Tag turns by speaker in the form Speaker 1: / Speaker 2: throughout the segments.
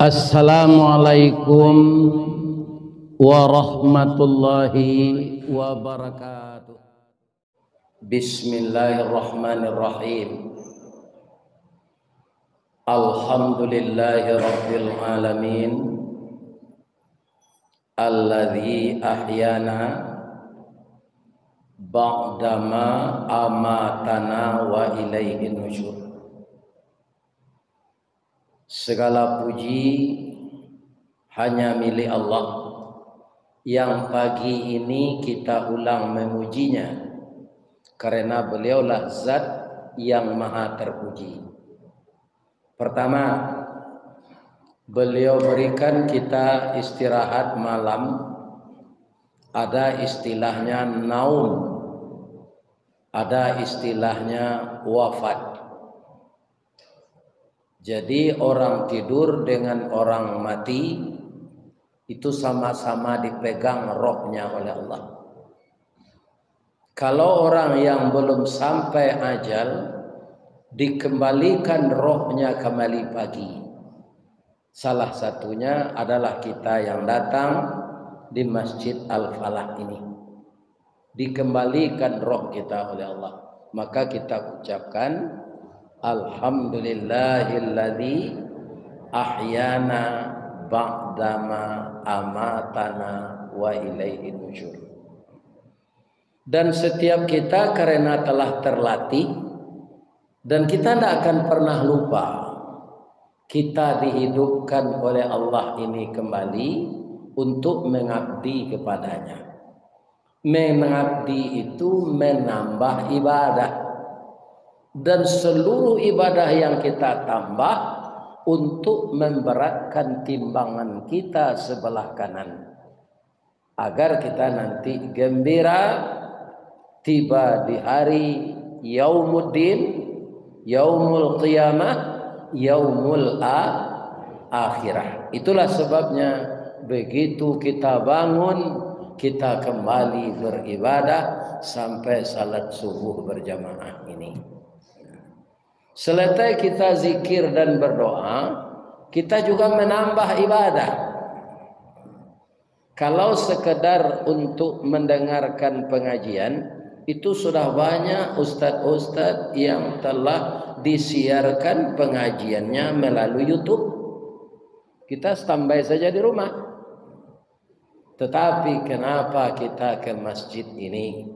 Speaker 1: Assalamualaikum warahmatullahi wabarakatuh. Bismillahirrahmanirrahim. Alhamdulillahi rabbil alamin, alladzi ahyana ba'dama amatana wa ilaihin nusyur. Segala puji hanya milik Allah yang pagi ini kita ulang memujinya, karena beliaulah zat yang maha terpuji. Pertama, beliau berikan kita istirahat malam, ada istilahnya naum, ada istilahnya wafat. Jadi orang tidur dengan orang mati itu sama-sama dipegang rohnya oleh Allah. Kalau orang yang belum sampai ajal, dikembalikan rohnya kembali pagi. Salah satunya adalah kita yang datang di Masjid Al-Falah ini. Dikembalikan roh kita oleh Allah. Maka kita ucapkan Alhamdulillahilladzi ahyana ba'dama amatana wa ilaihin nusyur. Dan setiap kita karena telah terlatih dan kita tidak akan pernah lupa, kita dihidupkan oleh Allah ini kembali untuk mengabdi kepadanya. Mengabdi itu menambah ibadah. Dan seluruh ibadah yang kita tambah untuk memberatkan timbangan kita sebelah kanan, agar kita nanti gembira tiba di hari yaumuddin, yaumul qiyamah, yaumul akhirah. Itulah sebabnya begitu kita bangun, kita kembali beribadah sampai salat subuh berjamaah ini. Selesai kita zikir dan berdoa, kita juga menambah ibadah. Kalau sekedar untuk mendengarkan pengajian, itu sudah banyak ustadz-ustadz yang telah disiarkan pengajiannya melalui YouTube. Kita standby saja di rumah. Tetapi kenapa kita ke masjid ini?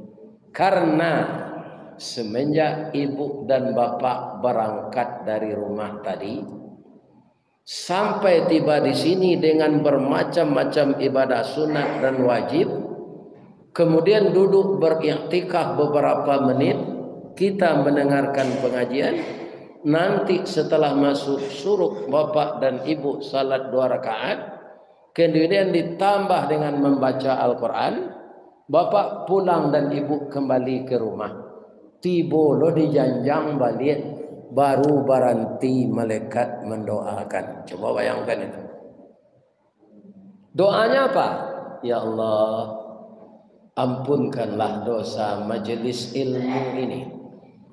Speaker 1: Karena semenjak ibu dan bapak berangkat dari rumah tadi, sampai tiba di sini dengan bermacam-macam ibadah sunat dan wajib, kemudian duduk beriktikaf beberapa menit, kita mendengarkan pengajian. Nanti setelah masuk suruk bapak dan ibu salat 2 rakaat, kemudian ditambah dengan membaca Al-Quran, bapak pulang dan ibu kembali ke rumah. Tiba lo dijanjang balik, baru baranti malaikat mendoakan. Coba bayangkan itu. Doanya apa? Ya Allah, ampunkanlah dosa majelis ilmu ini.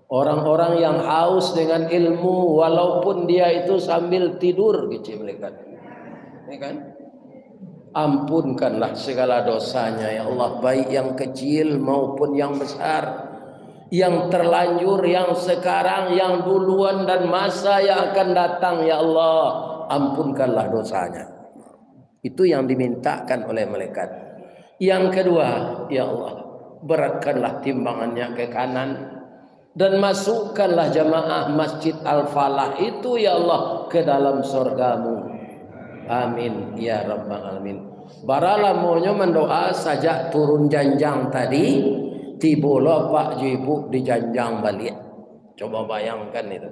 Speaker 1: Orang-orang yang haus dengan ilmu, walaupun dia itu sambil tidur, gitu malaikat. Ini kan? Ampunkanlah segala dosanya ya Allah, baik yang kecil maupun yang besar, yang terlanjur, yang sekarang, yang duluan, dan masa yang akan datang. Ya Allah, ampunkanlah dosanya. Itu yang dimintakan oleh malaikat. Yang kedua, ya Allah, beratkanlah timbangannya ke kanan dan masukkanlah jamaah Masjid Al-Falah itu ya Allah ke dalam surgamu. Amin ya rabbal alamin. Baralah maunya mendoa saja turun janjang tadi, tibola pak ibu di janjang balik. Coba bayangkan itu.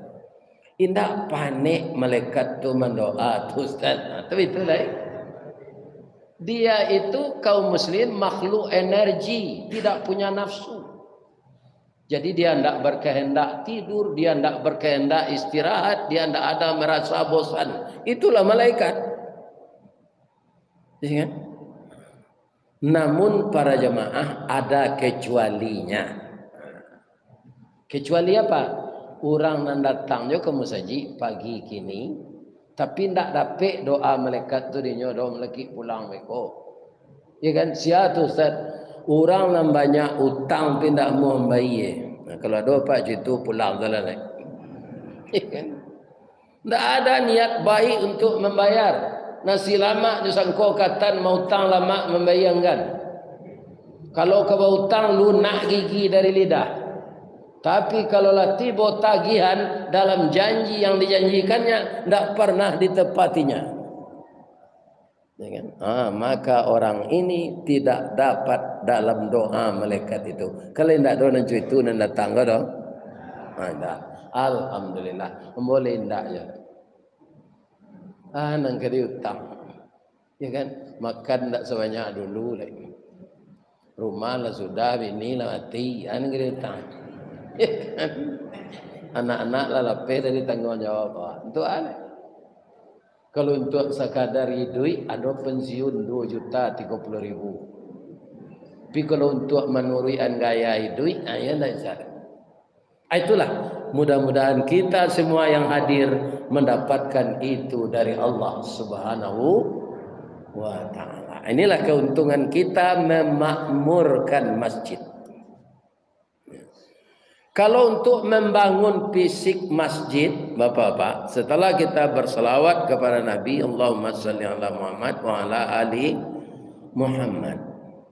Speaker 1: Indah panik malaikat tu mendoa tu Ustaz. Tapi itulah dia itu kaum muslim makhluk energi, tidak punya nafsu. Jadi dia tidak berkehendak tidur, dia tidak berkehendak istirahat, dia tidak ada merasa bosan. Itulah malaikat. Ya, namun para jemaah ada kecualinya. Kecuali apa? Orang yang datangnya ke musaji pagi kini, Tapi ndak dapat doa malaikat tu dinyo doa melekik pulang meko. Ya kan? Sia tu Ustaz, orang yang banyak utang tapi ndak mau membayar. Nah, kalau ada pak situ pulang jalan lain. Ya kan? Ndak ada niat baik untuk membayar. Nasi lama disangko katan mau utang lama membayangkan. Kalau kau utang lunak gigi dari lidah. Tapi kalau tiba tagihan dalam janji yang dijanjikannya tidak pernah ditepatinya, ya kan? Maka orang ini tidak dapat dalam doa malaikat itu. Kalau tidak doa nanti itu dan datang dong. Tidak. Alhamdulillah. Boleh tidak ya? Nang kali utang, ya kan? Makan tidak sebanyak dulu lagi. Rumah lah sudah, bini lah mati. Nang kali utang. Anak-anak lah lapar dari tanggung jawab. Untuk aneh. Kalau untuk sekadar duit ada pensiun 2.030.000. Tapi kalau untuk menurian gaya duit, ya tidak bisa. Itulah mudah-mudahan kita semua yang hadir mendapatkan itu dari Allah Subhanahu wa taala. Inilah keuntungan kita memakmurkan masjid. Kalau untuk membangun fisik masjid, Bapak-bapak, setelah kita berselawat kepada Nabi, Allahumma salli ala Muhammad wa ala ali Muhammad.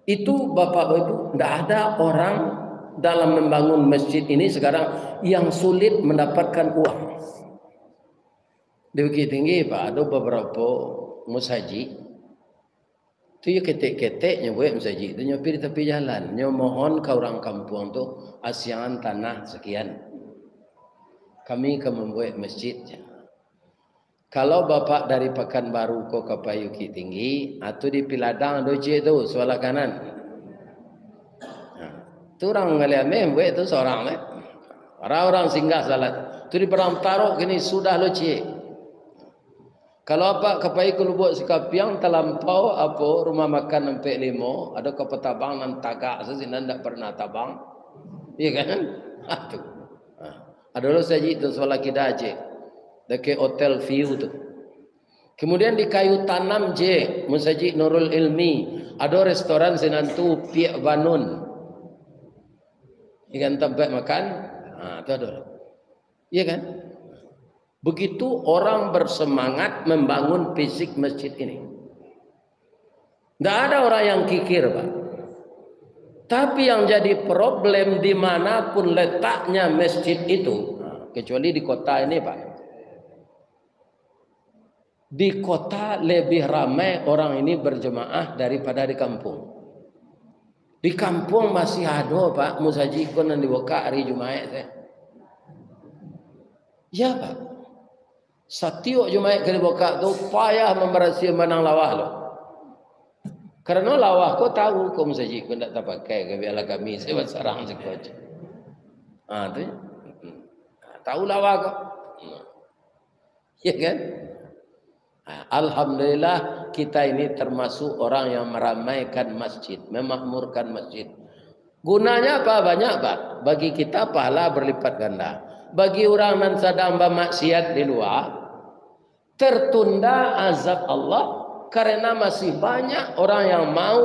Speaker 1: Itu Bapak-bapak itu tidak ada orang dalam membangun masjid ini sekarang yang sulit mendapatkan uang. Di Bukit Tinggi Pak, ada beberapa musajid tu ya ketek-keteknya buat masjid tu nyopi di tepi jalan, nyo mohon ke orang kampung tu asiangan tanah sekian, kami akan membuat masjid. Kalau bapak dari Pekanbaru ke Bukit Tinggi atau di Piladang doje tu sebelah kanan, tu orang ngaliame buat tu seorang orang singgah salat tu di Perang Taruk kini sudah loce. Kalau apa kapai kalau buat sikapiang terlampau apa rumah makan 45 ada ke petabang nan tagak sesinan ndak pernah tabang. Iya kan? Atuh. Ada lo saja itu soal kita aja. Dekat hotel view tu. Kemudian di Kayu Tanam je, Masjid Nurul Ilmi, ada restoran senantu Piak Banun. Ikan tempat makan, itu ada. Iya kan? Begitu orang bersemangat membangun fisik masjid ini. Tidak ada orang yang kikir, Pak. Tapi yang jadi problem dimanapun letaknya masjid itu, kecuali di kota ini, Pak. Di kota lebih ramai orang ini berjemaah daripada di kampung. Di kampung masih ada, Pak, musajikun yang dibuka hari Jumat. Ya, Pak. Setiap Jumat kali buka tu payah memberasi menang lawah lo. Karena lawah kau tahu kau masjid kau tak pakai ke biarlah kami sebab sarang sekoj. Tu. Tahu lawah kau. Ya kan? Alhamdulillah kita ini termasuk orang yang meramaikan masjid, memakmurkan masjid. Gunanya apa? Banyak, Pak. Bagi kita pahala berlipat ganda. Bagi orang yang sedang bermaksiat di luar, tertunda azab Allah karena masih banyak orang yang mau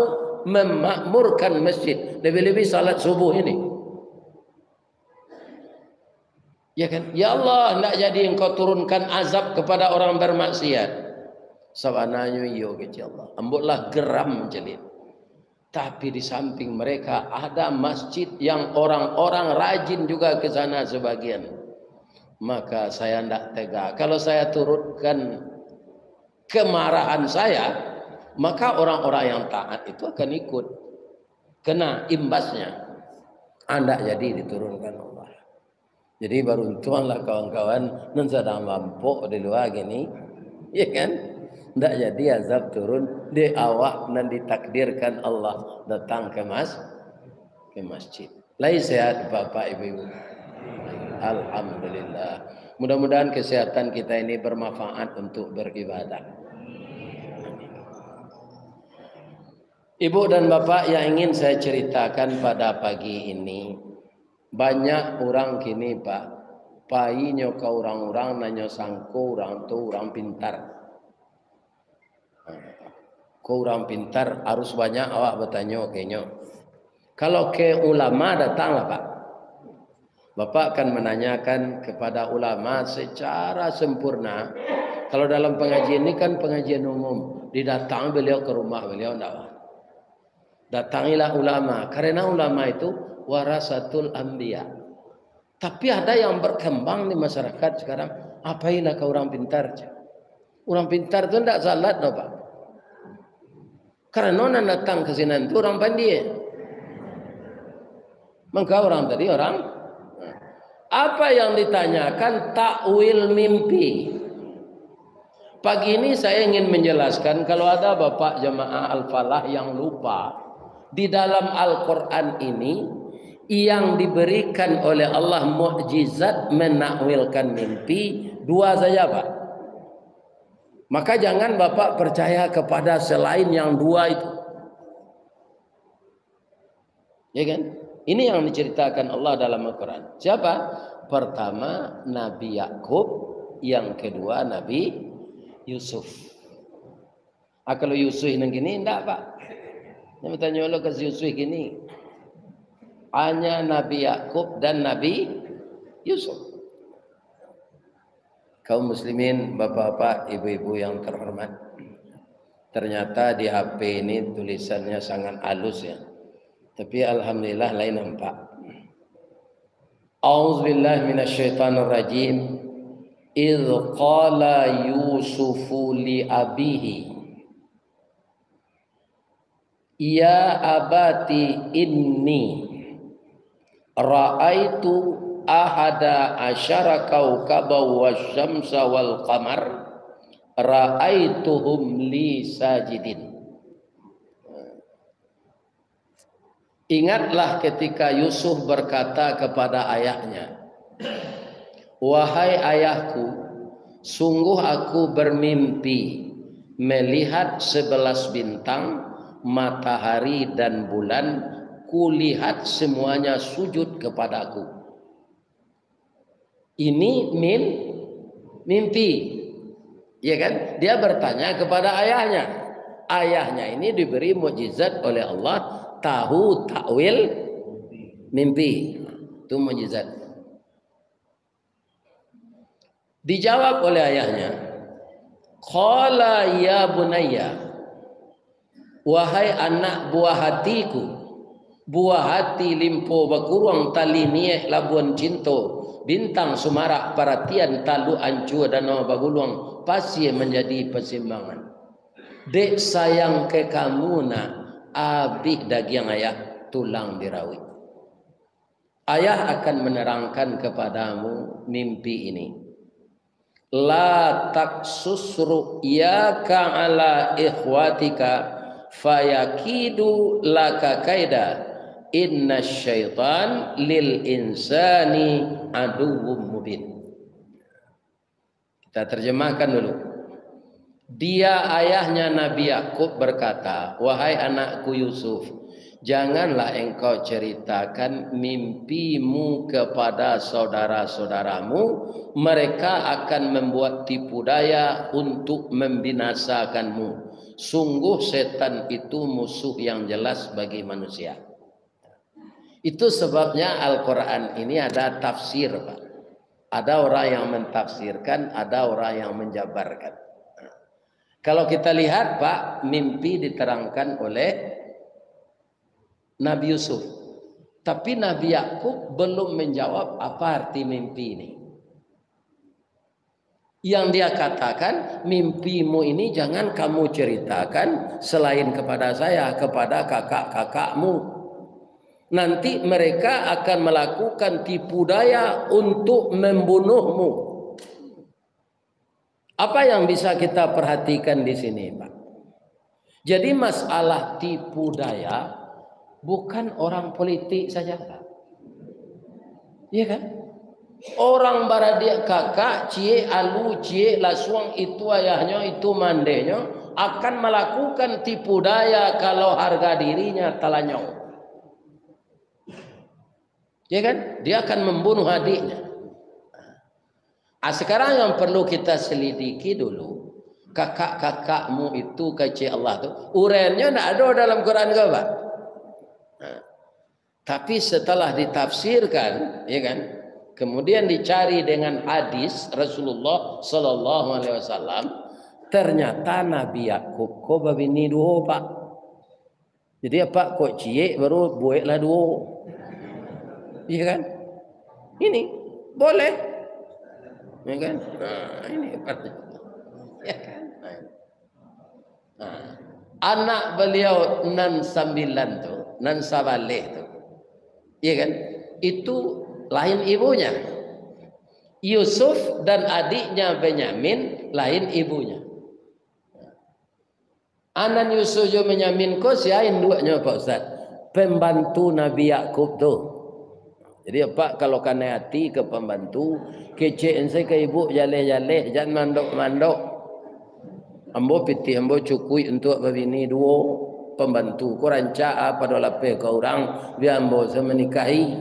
Speaker 1: memakmurkan masjid, lebih-lebih salat subuh ini. Ya kan? Ya Allah, tidak jadi engkau turunkan azab kepada orang bermaksiat. Sabananya yo kecil Allah. Ambutlah geram jelit. Tapi di samping mereka ada masjid yang orang-orang rajin juga ke sana sebagian. Maka saya tidak tega. Kalau saya turutkan kemarahan saya, maka orang-orang yang taat itu akan ikut kena imbasnya. Anda jadi diturunkan Allah. Jadi beruntunganlah kawan-kawan nan sedang mampu di luar gini, ya kan? Tidak jadi azab turun di awak dan ditakdirkan Allah datang ke masjid. Lai sehat Bapak Ibu. Alhamdulillah. Mudah-mudahan kesehatan kita ini bermanfaat untuk beribadah. Ibu dan Bapak yang ingin saya ceritakan pada pagi ini, banyak orang kini Pak Painyo ke orang-orang nanyo sangko orang tu orang pintar. Kau orang pintar harus banyak awak bertanya kayaknya. Kalau ke ulama datanglah Pak. Bapak akan menanyakan kepada ulama secara sempurna. Kalau dalam pengajian ini kan pengajian umum. Didatang beliau ke rumah beliau enggak. Datangilah ulama. Karena ulama itu warasatul anbiya. Tapi ada yang berkembang di masyarakat sekarang. Apailah ke orang pintar. Orang pintar itu enggak salat no, Pak. Karena nona datang ke sini itu orang pandai. Maka orang tadi orang. Apa yang ditanyakan takwil mimpi. Pagi ini saya ingin menjelaskan kalau ada Bapak Jamaah Al-Falah yang lupa. Di dalam Al-Quran ini yang diberikan oleh Allah mukjizat menakwilkan mimpi dua saja Pak. Maka jangan Bapak percaya kepada selain yang dua itu. Ya kan? Ini yang diceritakan Allah dalam Al-Quran. Siapa? Pertama Nabi Yakub, yang kedua Nabi Yusuf. Kalau Yusuf ini gini, enggak Pak. Yang bertanya Allah ke Yusuf gini. Hanya Nabi Yakub dan Nabi Yusuf. Kaum muslimin, bapak-bapak, ibu-ibu yang terhormat. Ternyata di HP ini tulisannya sangat halus ya. Tapi alhamdulillah lain nampak. A'udzubillahi minasyaitonir rajim. Idz qala Yusufu li abihi. Ya abati inni ra'aitu ahada asyara kawkabaw wasyamsa wal qamar ra'aituhum li sajidin. Ingatlah ketika Yusuf berkata kepada ayahnya, wahai ayahku, sungguh aku bermimpi melihat 11 bintang, matahari dan bulan, kulihat semuanya sujud kepadaku. Ini mimpi. Ya kan? Dia bertanya kepada ayahnya. Ayahnya ini diberi mukjizat oleh Allah, tahu takwil mimpi. Itu mukjizat. Dijawab oleh ayahnya, qala ya bunayya, wahai anak buah hatiku, buah hati limpo bakurang tali nieh labuan cinto, bintang sumarak perhatian talu ancu danau bagulung pasti menjadi persimbangan. Dek sayang ke kamu nak abih daging ayah tulang dirawi. Ayah akan menerangkan kepadamu mimpi ini. La taksus ru'yaka ala ikhwatika fayakidu laka kaida. Inna syaitan lil insani aduwwum mubin. Kita terjemahkan dulu. Dia ayahnya Nabi Yakub berkata, wahai anakku Yusuf, janganlah engkau ceritakan mimpimu kepada saudara-saudaramu. Mereka akan membuat tipu daya untuk membinasakanmu. Sungguh setan itu musuh yang jelas bagi manusia. Itu sebabnya Al-Quran ini ada tafsir, Pak. Ada orang yang mentafsirkan, ada orang yang menjabarkan. Kalau kita lihat, Pak, mimpi diterangkan oleh Nabi Yusuf. Tapi Nabi Yakub belum menjawab apa arti mimpi ini. Yang dia katakan, mimpimu ini jangan kamu ceritakan selain kepada saya, kepada kakak-kakakmu. Nanti mereka akan melakukan tipu daya untuk membunuhmu. Apa yang bisa kita perhatikan di sini, Pak? Jadi masalah tipu daya bukan orang politik saja, Pak. Iya kan? Orang baradia kakak, cie alu, cie lasuang itu ayahnya, itu mandenya akan melakukan tipu daya kalau harga dirinya talanyong. Ya kan? Dia akan membunuh adiknya. Sekarang yang perlu kita selidiki dulu, kakak-kakakmu itu kecil Allah tu, uraiannya tidak ada dalam Quran ke Pak? Tapi setelah ditafsirkan, ya kan, kemudian dicari dengan hadis Rasulullah Sallallahu Alaihi Wasallam, ternyata Nabi Yakub kok babini dua Pak. Jadi apa kok cie baru buatlah dua, iya kan? Ini boleh, ya kan? Nah, ini ya kan? Nah, anak beliau nan 9 tuh, nan sabaleh tuh, iya kan? Itu lain ibunya. Yusuf dan adiknya Benyamin lain ibunya. Anan Yusuf jo Benyamin ko siain duanya Pak Ustaz. Pembantu Nabi Yakub tuh. Jadi Pak kalau kena hati ke pembantu, kecein saya ke ibu jale-jale, jangan mandok-mandok. Ambo piti ambo cukui untuk babini dua pembantu. Ko ranca pada lape ke orang biar ambo saya menikahi.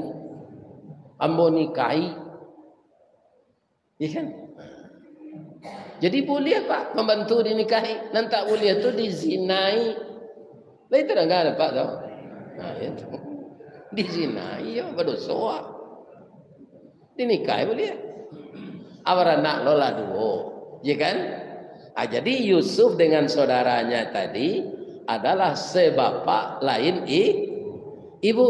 Speaker 1: Ambo nikahi. Iya kan? Jadi boleh Pak pembantu dinikahi, dan tak boleh tu dizinai. Lah itu dah ada Pak tau. Nah itu dizinai ya berdosa. Dinikahi boleh. Awak anak lola dua, ya kan? Jadi Yusuf dengan saudaranya tadi adalah sebapak lain ibu.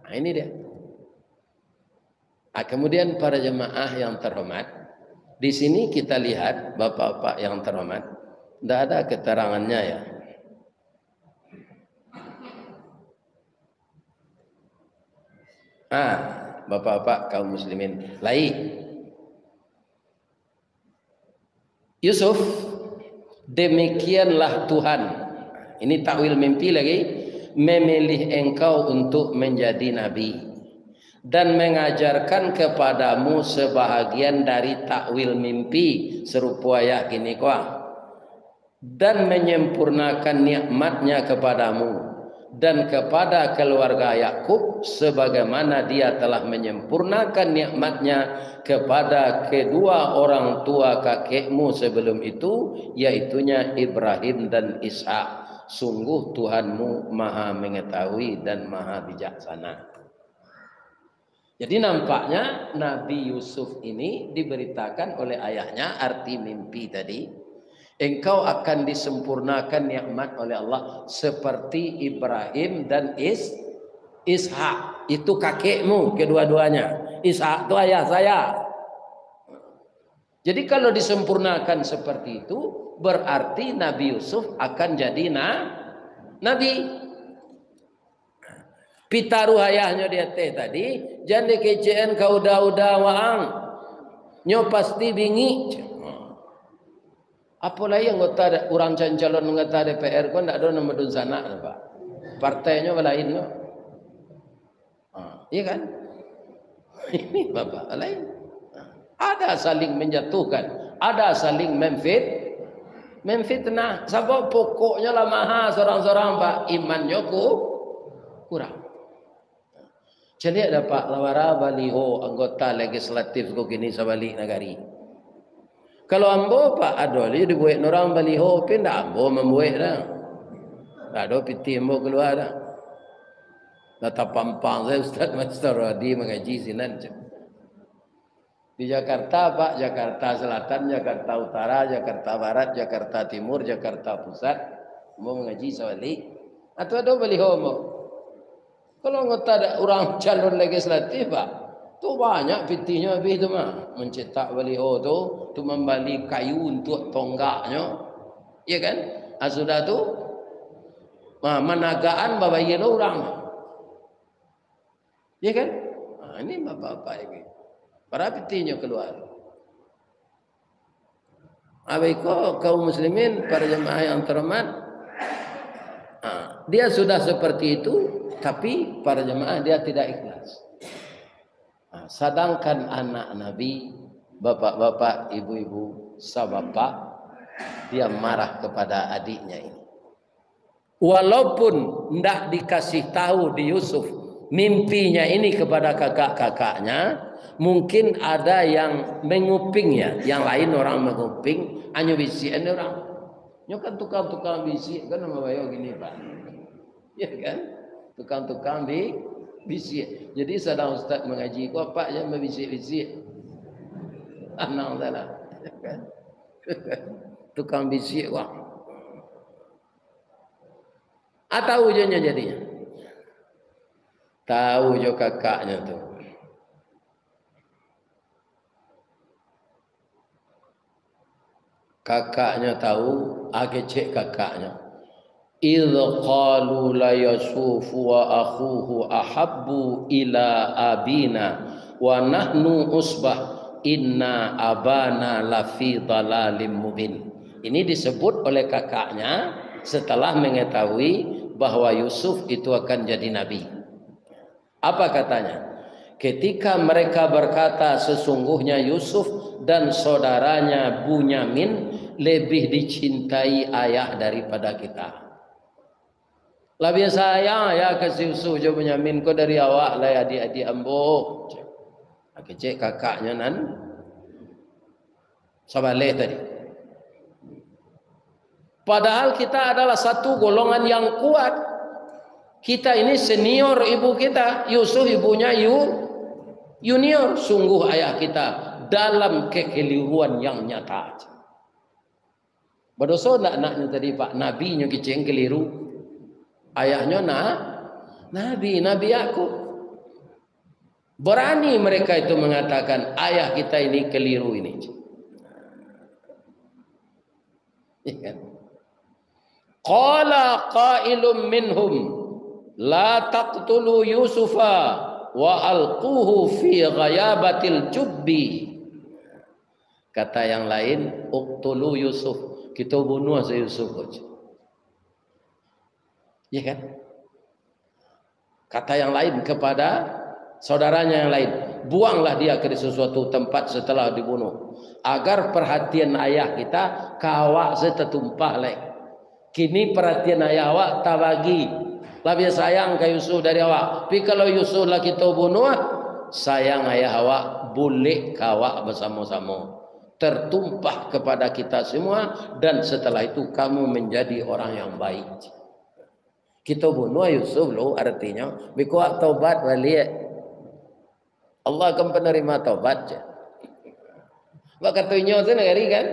Speaker 1: Nah, ini dia. Kemudian para jemaah yang terhormat, di sini kita lihat bapak-bapak yang terhormat, tidak ada keterangannya ya. Bapak-bapak kaum muslimin, lain. Yusuf, demikianlah Tuhan. Ini takwil mimpi lagi, memilih engkau untuk menjadi nabi dan mengajarkan kepadamu sebahagian dari takwil mimpi serupa ayat gini kuah, dan menyempurnakan nikmatnya kepadamu dan kepada keluarga Yakub sebagaimana dia telah menyempurnakan nikmatnya kepada kedua orang tua kakekmu sebelum itu, yaitunya Ibrahim dan Ishak. Sungguh Tuhanmu maha mengetahui dan maha bijaksana. Jadi nampaknya Nabi Yusuf ini diberitakan oleh ayahnya arti mimpi tadi. Engkau akan disempurnakan nikmat oleh Allah seperti Ibrahim dan Ishak. Itu kakekmu kedua-duanya. Ishak itu ayah saya. Jadi kalau disempurnakan seperti itu, berarti Nabi Yusuf akan jadi nabi. Pitaruh ayahnya dia tadi, jangan kecen kau udah waang. Nyo pasti bingi. Apalagi anggota orang calon anggota DPR kau ndak ada nama dun sana Pak. Partainya lain no. Iya kan? Ini Bapak lain. Ada saling menjatuhkan, ada saling memfitnah. Sebab pokoknya lah maha seorang-seorang Pak, imannya kurang. Jadi ada Pak lawara baliho anggota legislatif ko kini sabalik negari. Kalau ambo Pak adoli dibuat orang baliho pindah ambo membuat dah. Tak ada piti ambo keluar dah. Data pampang saya Ustaz Master Radi mengaji sinan. Di Jakarta Pak, Jakarta Selatan, Jakarta Utara, Jakarta Barat, Jakarta Timur, Jakarta Pusat, mau mengaji sabalik. Atau ada baliho ambo. Kalau anggota ada orang calon legislatif Pak, tu banyak pitinya habis tu mah. Mencetak baliho tu membali kayu untuk tonggaknya. Ya kan? Sudah tu managaan babayan orang. Ya kan? Ini bapak-bapak ini. Para pitinya keluar. Abaiko kaum muslimin, para jemaah yang terhormat, dia sudah seperti itu, tapi para jemaah dia tidak ikhlas. Sedangkan anak Nabi, bapak-bapak, ibu-ibu, sahabat, dia marah kepada adiknya ini. Walaupun tidak dikasih tahu di Yusuf mimpinya ini kepada kakak-kakaknya, mungkin ada yang mengupingnya, yang lain orang menguping, hanya bisikan orang. Nyo kan tukang-tukang bisik kan nama bayo gini Pak. Ya kan? Tukang-tukang bisik. Jadi sedang ustaz mengaji kok Pak yang membisik-bisik. Anak salah. Ya kan? Tukang bisik wah. Tahu ujungnya jadinya. Tahu jo kakaknya tu. Kakaknya tahu, cek kakaknya. Idh qalu la Yusuf wa akhuhu ahabbu ila abina wa nahnu usbah inna abana lafi dhalalim mubin. Ini disebut oleh kakaknya setelah mengetahui bahwa Yusuf itu akan jadi nabi. Apa katanya? Ketika mereka berkata sesungguhnya Yusuf dan saudaranya Bunyamin lebih dicintai ayah daripada kita. Lebih sayang ya ke Yusuf je Bunyamin ko dari awak lah adik-adik ambo. Cek kakaknya nan sabaleh tadi. Padahal kita adalah satu golongan yang kuat. Kita ini senior ibu kita, Yusuf ibunya junior. Sungguh ayah kita dalam kekeliruan yang nyata. Berdosa nak anaknya tadi Pak, nabinya keceng keliru. Ayahnya nabi aku. Berani mereka itu mengatakan ayah kita ini keliru ini. Ya kan? Qala qailum minhum la taqtulu Yusufa wa alquhu fi ghayabatil jubbi. Kata yang lain, uqtulu Yusuf, kita bunuh si Yusuf. Ya kan? Kata yang lain kepada saudaranya yang lain, buanglah dia ke sesuatu tempat setelah dibunuh, agar perhatian ayah kita kawak setetumpah lek. Kini perhatian ayah awak tak bagi. Lebih sayang ke Yusuf dari awak. Tapi kalau Yusuf lah kita bunuh, sayang ayah awak boleh kawak bersama-sama. Tertumpah kepada kita semua dan setelah itu kamu menjadi orang yang baik. Kita bunuh Yusuf lo artinya bikuat taubat balik. Allah akan penerima taubat. Maka katanya sendiri kan.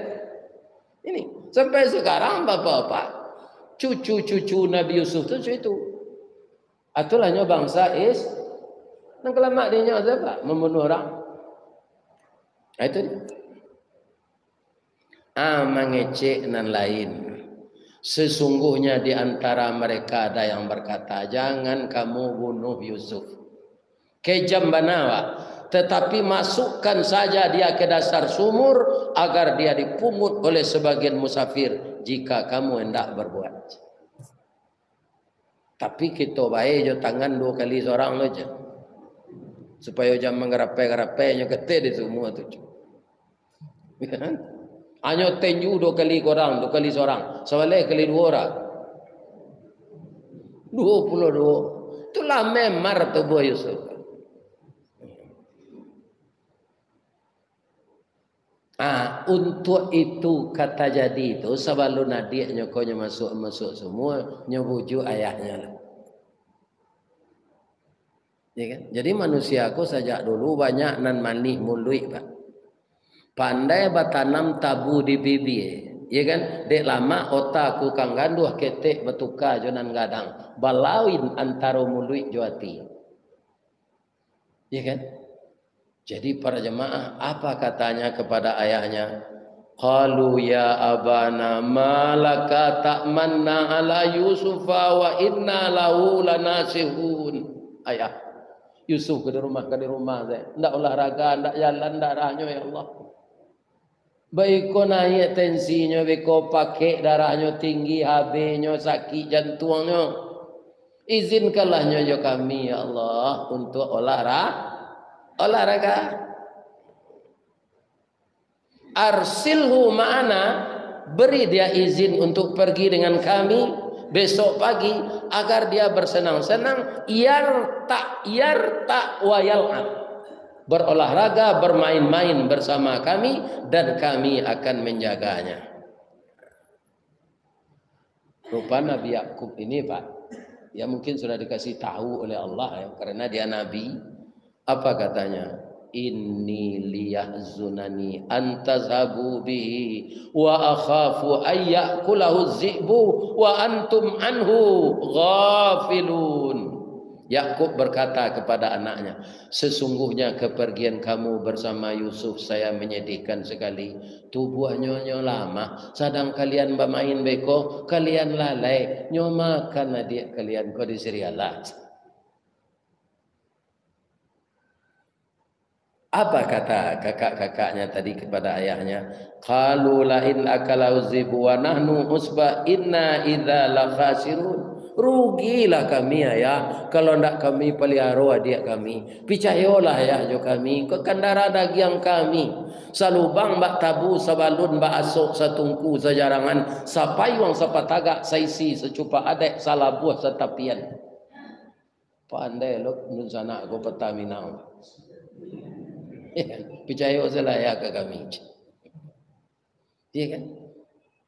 Speaker 1: Ini sampai sekarang bapak-bapak cucu-cucu Nabi Yusuf itu atulahnya bangsa nang kelamak dia apa membunuh orang. Itu mengecek nan lain. Sesungguhnya di antara mereka ada yang berkata, jangan kamu bunuh Yusuf. Kejam banawa, tetapi masukkan saja dia ke dasar sumur agar dia dipungut oleh sebagian musafir jika kamu hendak berbuat. Tapi kita baik jo tangan 2 kali seorang aja. Supaya jangan mengerapai-gerapainya kete di semua tu. Hanya tenju 2 kali korang, 2 kali seorang. Soalnya kali 2 orang. 22. Itulah memar tubuh Yusuf. Untuk itu kata jadi itu sebelum adiknya konya masuk semua nyebuju ayahnya lah. Ya kan? Jadi manusia aku sejak dulu banyak nan manih mului Pak. Pandai batanam tabu di bibir. Ya kan? Dek lama otak aku kang ganduh ketek betuka jonan gadang. Balawin antara mului juati. Ya kan? Jadi para jemaah apa katanya kepada ayahnya? Qalu ya abana malaka ta'manna ala Yusufa wa inna lahu lanasihun. Ayah, Yusuf ke rumah saya. Ndak olahraga, ndak jalan, ndak darahnya ya Allah. Baik ko naik tensinya, baik ko pakai darahnya tinggi, HB-nya sakit jantungnya. Izinkanlahnya jo kami ya Allah untuk olahraga. Arsilhu ma'ana, beri dia izin untuk pergi dengan kami. besok pagi agar dia bersenang-senang, yarta wa yal'ab, berolahraga, bermain-main bersama kami dan kami akan menjaganya. Rupa Nabi Yakub ini Pak, ya mungkin sudah dikasih tahu oleh Allah ya, karena dia Nabi. Apa katanya? Inni liyahzunani antazhabu bihi wa akhafu ayyakulahu zi'bu wa antum anhu ghafilun. Yakub berkata kepada anaknya, sesungguhnya kepergian kamu bersama Yusuf saya menyedihkan sekali. Tubuhnya lama, sedang kalian bermain beko, kalian lalai, nyomakan adik kalian kau disirialah. Apa kata kakak-kakaknya tadi kepada ayahnya? Qalu la in akalau zibu wa nahnu usba inna idza la khasirun. Rugilah kami ayah kalau ndak kami pelihara adik kami. Picayolah ayah jo kami ke kandara dagiang kami. Salubang bak tabu sabalun bak asok satungku sejarangan sapai wang sapatagak saisi secupa adek salabuh setapian. Pandai lo nun sana go petaminau. Percaya salah ya ke kami. Iya kan?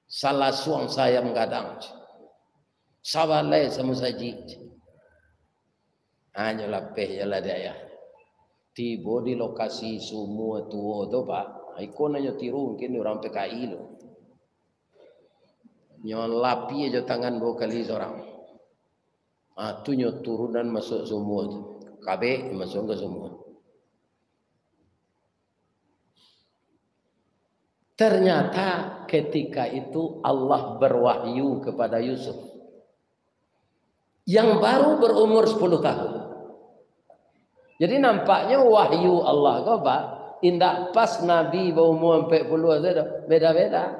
Speaker 1: Salah suang saya mengadang. Sabalai sama saji. Hanya lapeh jala dia. Tiba di lokasi semua tua tu Pak. Ikon hanya tiru mungkin orang PKI lo. Nyolapi aja tangan 2 kali seorang. Tu nyo turunan masuk semua tu. Kabeh masuk ke semua. Ternyata ketika itu Allah berwahyu kepada Yusuf yang baru berumur 10 tahun. Jadi nampaknya wahyu Allah kau Pak, indak pas Nabi berumur 40 saja, beda-beda.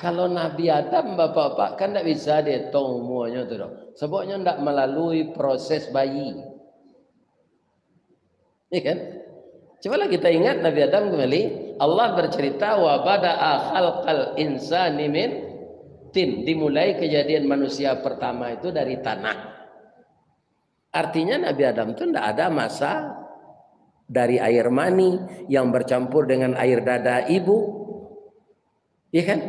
Speaker 1: Kalau Nabi Adam bapak-bapak kan tak bisa dia tahu umurnya tu dah. Sebabnya ndak melalui proses bayi. Iya kan? Cobalah kita ingat Nabi Adam kembali. Allah bercerita wa bada'a khalqal insani min tin. Dimulai kejadian manusia pertama itu dari tanah. Artinya Nabi Adam itu tidak ada masa dari air mani yang bercampur dengan air dada ibu. Iya kan?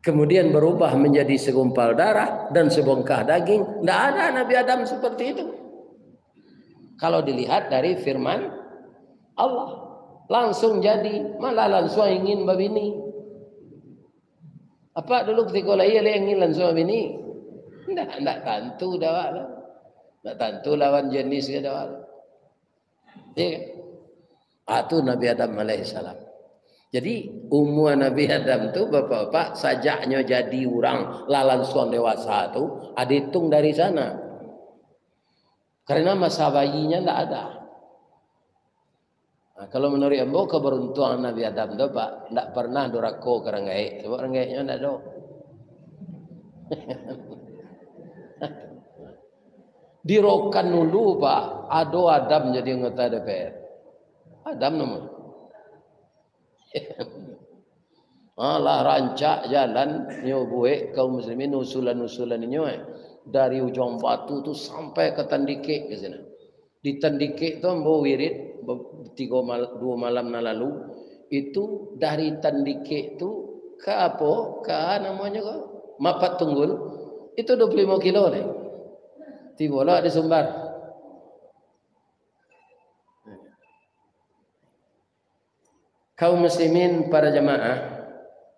Speaker 1: Kemudian berubah menjadi segumpal darah dan sebongkah daging. Tidak ada Nabi Adam seperti itu. Kalau dilihat dari firman Allah langsung jadi, malah langsung ingin babini. Apa dulu ketika lahir ingin langsung babini? Tidak tentu dah lah. Tidak tentu lawan jenis ke dah. Itu Nabi Adam alaihissalam. Jadi umur Nabi Adam tu bapak-bapak sajaknya jadi orang langsung dewasa tu ada hitung dari sana. Karena masa bayinya tidak ada. Nah, kalau menurut ambo keberuntungan Nabi Adam tu Pak, tidak pernah dorako ke renggai. Sebab renggainya tidak ada. Dirokan dulu Pak, ada Adam jadi anggota DPR. Adam nama. Allah rancak jalan nyobuek kaum muslimin usulan-usulan ini dari ujung batu tu sampai ke Tandike ke sana. Di Tandike tu ambo wirid 2 malam lalu itu dari Tandike tu ke apa? Ke namanya ke Mapat Tunggul itu 25 kilo ni. Tibalah di Sumbar. Kaum muslimin para jamaah,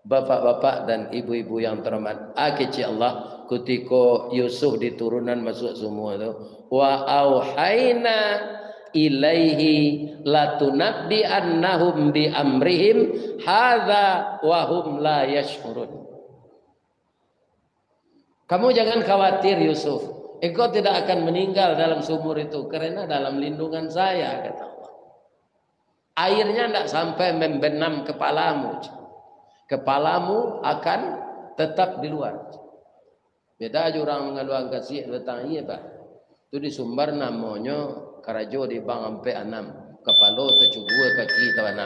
Speaker 1: bapak-bapak dan ibu-ibu yang terhormat, kecil Allah ketika Yusuf diturunan masuk semua tu, wa auhayna ilaihi latunabbi annahum bi amrihim hadza wa hum la yash'urun. Kamu jangan khawatir Yusuf, engkau tidak akan meninggal dalam sumur itu karena dalam lindungan saya, kata Allah. Airnya tidak sampai membenam kepalamu. Kepalamu akan tetap di luar. Beda aja orang mengaluan kasih datang iya Pak. Itu di Sumbar namanya Karajo di bang sampai 6. Kepala tercugua kaki tahu 6.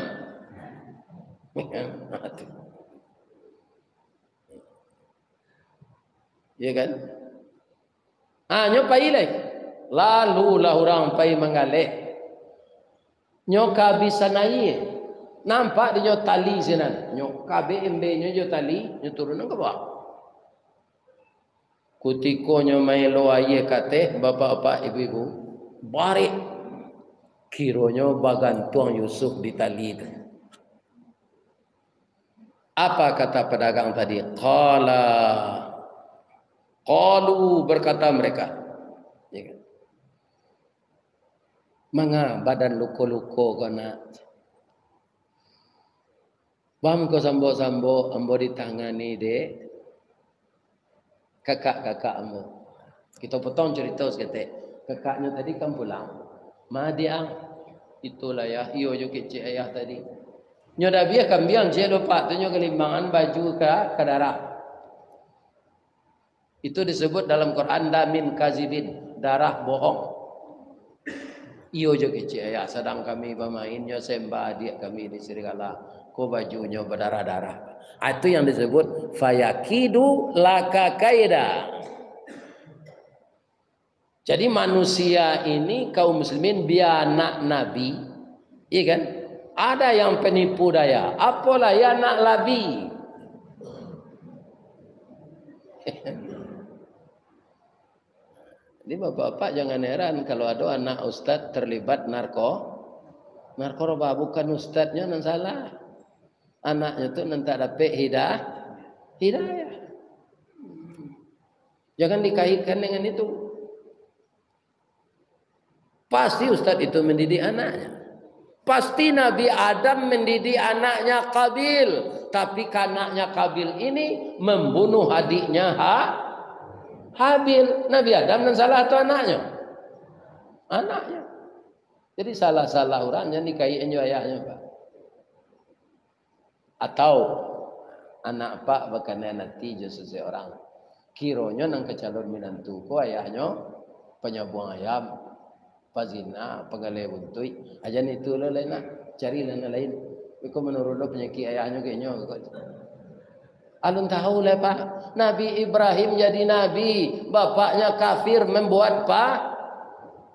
Speaker 1: Ya kan? Nyo pai leh. Lalu lah orang pai mengalih. Nyo kehabisan air. Nampak dia nyo tali sinan. Nyo kabe embe nyo tali, nyo turun ke bawah. Kutiko nyo mailo air kate, bapak-bapak ibu-ibu, barik. Kironyo bagantuang Yusuf di tali itu. Apa kata pedagang tadi? Qalu berkata mereka. Ya kan? Manga badan luko-luko kena. Bam ko sambo-sambo ambo ditangani dek. Kakak-kakak ambo. Kita potong cerita sekete. Kakaknya tadi kan pulang. Madiang itulah ya. Iyo jo kecik ayah tadi. Nyo dah biar kambiang je lupa tu nyo kelimbangan baju ke darah. Itu disebut dalam Quran damin kazibin, darah bohong. Iyo jo kecik ayah sedang kami bermain nyo sembah adik kami di serigala. Ko bajunya berdarah-darah. Itu yang disebut fayakidu laka kaida. Jadi manusia ini kaum muslimin biar anak nabi, iya kan? Ada yang penipu daya. Apalah ya anak nabi. Jadi bapak-bapak jangan heran kalau ada anak ustaz terlibat narkoba, bukan ustaznya yang salah. Anaknya tu nanti dapat hidayah. Jangan dikaitkan dengan itu. Pasti ustaz itu mendidik anaknya. Pasti Nabi Adam mendidik anaknya Qabil. Tapi anaknya Qabil ini membunuh adiknya Habil. Nabi Adam dan salah atau anaknya? Anaknya. Jadi salah-salah orang yang dikaitkan ayahnya Pak. Atau anak Pak berkena nanti seseorang. Kironya nang kecalon minantu ko ayahnya penyabuang ayam. Pazina, pengalih buntui. Ajan itu lah lain lah. Cari lain. Iko menurut lo penyakit ayahnya kayaknya. Alun tahu lah Pak. Nabi Ibrahim jadi nabi. Bapaknya kafir membuat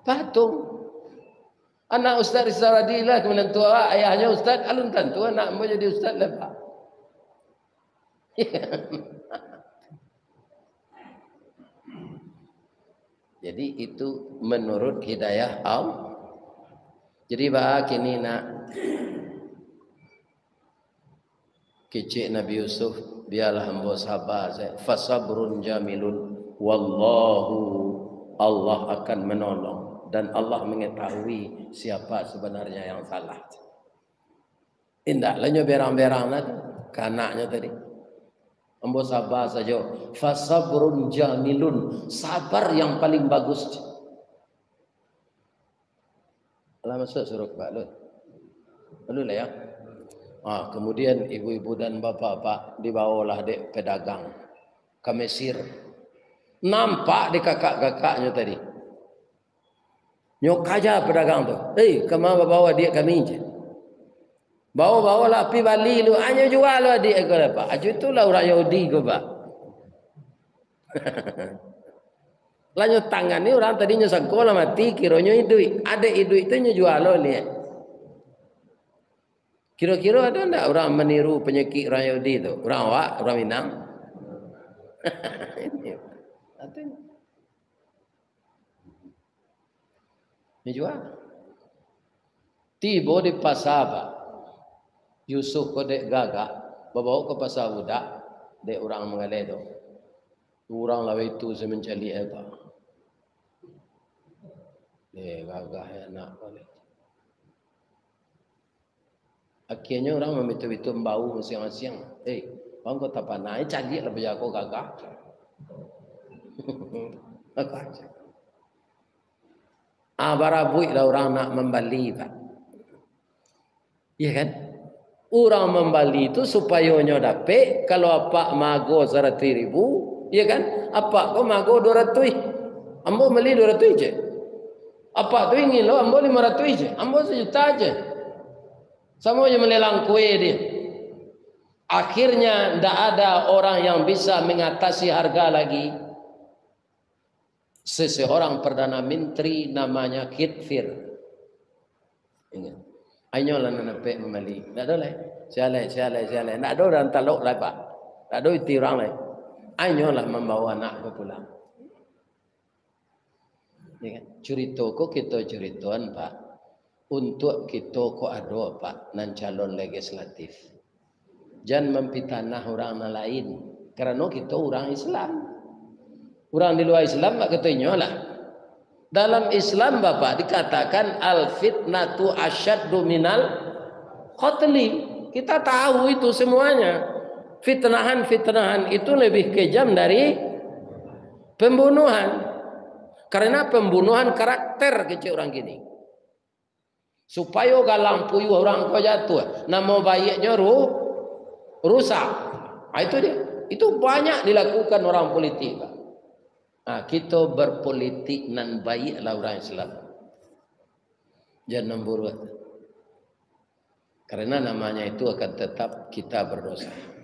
Speaker 1: patung. Anak Ustaz Rizal-Radillah kemudian tua ayahnya Ustaz. Alun tentu anak mau jadi Ustaz lah Pak. Jadi itu menurut hidayah Allah. Jadi bah kini nak kecik Nabi Yusuf biarlah hamba sabar. Fasabrun jamilun wallahu Allah akan menolong dan Allah mengetahui siapa sebenarnya yang salah. Indahlah nyo berang-berang nak kanaknya tadi. Ambo sabar saja. Fasabrun jamilun. Sabar yang paling bagus. Alah masuk suruh Pak Lut. Lalu lah ya. Kemudian ibu-ibu dan bapak-bapak dibawalah dek pedagang ke Mesir. Nampak di kakak-kakaknya tadi. Nyok aja pedagang tu. Kemana bawa dia kami je. Bawa lah pi Bali lu hanya jual lu adik aku lah Pak. Aju itulah orang Yahudi ke Pak. Lanjut tangan ni orang tadinya sekolah mati kiranya hidup. Ada hidup itu nya jual lu lihat. Kira-kira ada enggak orang meniru penyakit orang Yahudi tu? Orang awak, orang Minang. Ini. Ni jual. Tiba di pasar Pak. Yusuf ko dek gagak bawa ke pasar budak dek orang mengalih tu orang lawa itu semencali apa dek gagak ya nak boleh akhirnya orang memitu-mitu bau siang-siang bang kau tak panai cari lah baju aku gagak barabui lah orang nak membeli Pak ya kan. Orang membeli itu supaya nyo dapat kalau apa mago 100,000, ya kan? Apa kau mago 200, ambo beli 200 je. Apa tu ingin lo ambo 500 je, ambo 1 juta je. Sama je melelang kue dia. Akhirnya tidak ada orang yang bisa mengatasi harga lagi. seseorang Perdana Menteri namanya Kitfir. Ingat. Anyolah nanapek memali. Tak ada lah. Sialai. Tak ada orang taluk lah pak. Tak ada itu orang lain. Anyolah membawa anak ke pulang. Ya kan? Cerita ko kita cerituan pak. Untuk kita ko ada pak nan calon legislatif. Jangan mempitanah orang lain. Kerana kita orang Islam. Orang di luar Islam pak katanya lah. Dalam Islam bapak dikatakan al fitnatu asyaddu minal qatli. Kita tahu itu semuanya. Fitnahan itu lebih kejam dari pembunuhan. Karena pembunuhan karakter kecil orang gini. Supaya galang puyuh orang kau jatuh. Nama baiknya rusak. Itu dia. Itu banyak dilakukan orang politik pak. Nah, kita berpolitik nan baiklah orang Islam. Jangan memburuh. Karena namanya itu akan tetap kita berdosa.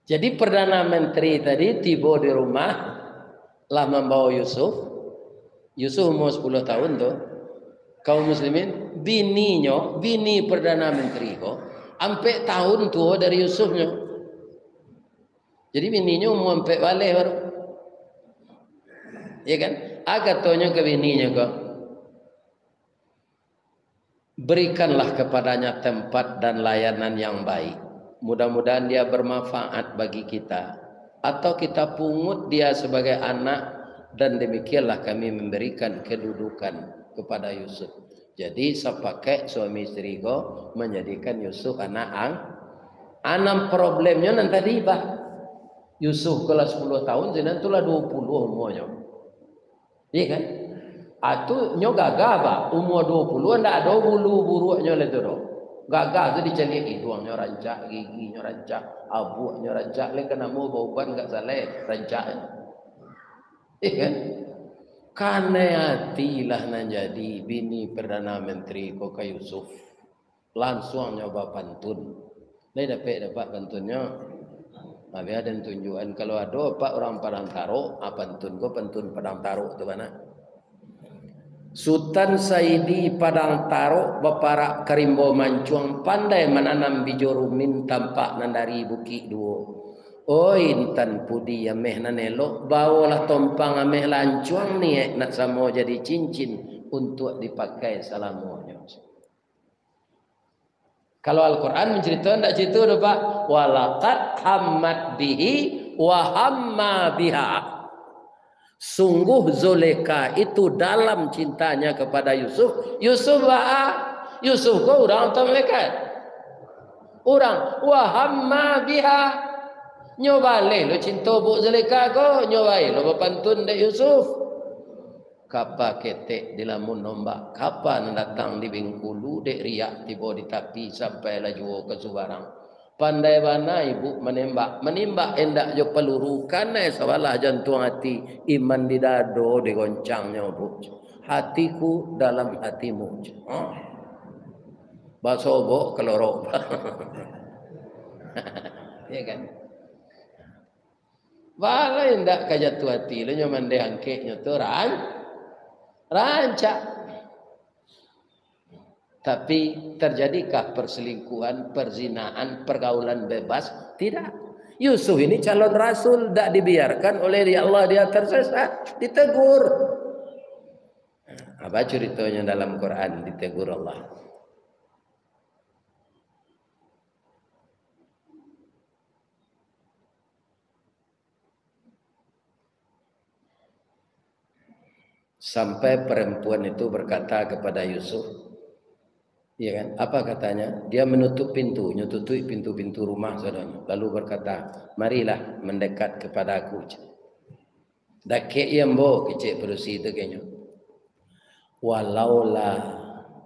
Speaker 1: Jadi Perdana Menteri tadi tiba di rumah lah membawa Yusuf. Yusuf umur 10 tahun tu. Kaum muslimin, bini Perdana Menteri ko, sampai tahun tua dari Yusufnya. Jadi bininya umur sampai balik baru. Ya kan? Katanya ke bininya ko, berikanlah kepadanya tempat dan layanan yang baik. Mudah-mudahan dia bermanfaat bagi kita. Atau kita pungut dia sebagai anak. Dan demikianlah kami memberikan kedudukan kepada Yusuf. Jadi sepakai suami istri ko menjadikan Yusuf anak anam problemnya nanti riba. Yusuf kelas 10 tahun, jadi itulah 20 umurnya. Iya kan? Itu gagal pak. Umur 20 ndak ada bulu buruknya le tu. Gagal tu dicari hidungnya rancak, giginya rancak, abunya rancak, le kena mau bauban enggak salah rancak. Kan? Karena hatilah nan jadi bini Perdana Menteri Koka Yusuf. Langsung nyoba pantun. Lai dapat pantunnya. Tapi ada tunjukan kalau ada pak orang Padang Taro, pantun ko pantun Padang Taro tu mana? Sultan Saidi Padang Taro beparak kerimbo mancuang pandai menanam bijo rumin tampak nandari buki duo. Oi intan pudi ameh nanelo bawalah tompang ameh lancuang ni nak samo jadi cincin untuk dipakai salamunya. Kalau Al-Quran menceritakan tak cerita tu pak, walaqad hammat bihi wa hamma biha. Sungguh Zulekha itu dalam cintanya kepada Yusuf. Yusuf kau orang atau malaikat? Orang. Wahamma biha. Nyobale lo cinta bu Zulekha kau. Nyobai lo berpantun dek Yusuf. Kapa ketek di lamun nombak. Kapan datang di Bengkulu dek riak tiba di tapi sampai laju ke Subarang. Pandai mana ibu menembak endak jo peluru karena sawalah jantung hati iman di dado digoncangnya bu. Hatiku dalam hatimu. Basobo kelorok. Ya kan? Bala endak kajatu hati lo nyaman de angkeknya tu rancak. Tapi terjadikah perselingkuhan, perzinaan, pergaulan bebas? Tidak. Yusuf ini calon rasul, tidak dibiarkan oleh Allah dia tersesat, ditegur. Apa ceritanya dalam Quran ditegur Allah? Sampai perempuan itu berkata kepada Yusuf, ya kan? Apa katanya? Dia menutup pintu, tutup pintu-pintu rumah saudara. Lalu berkata, marilah mendekat kepada aku. Dakek yang bo kecik perusi itu kayaknya.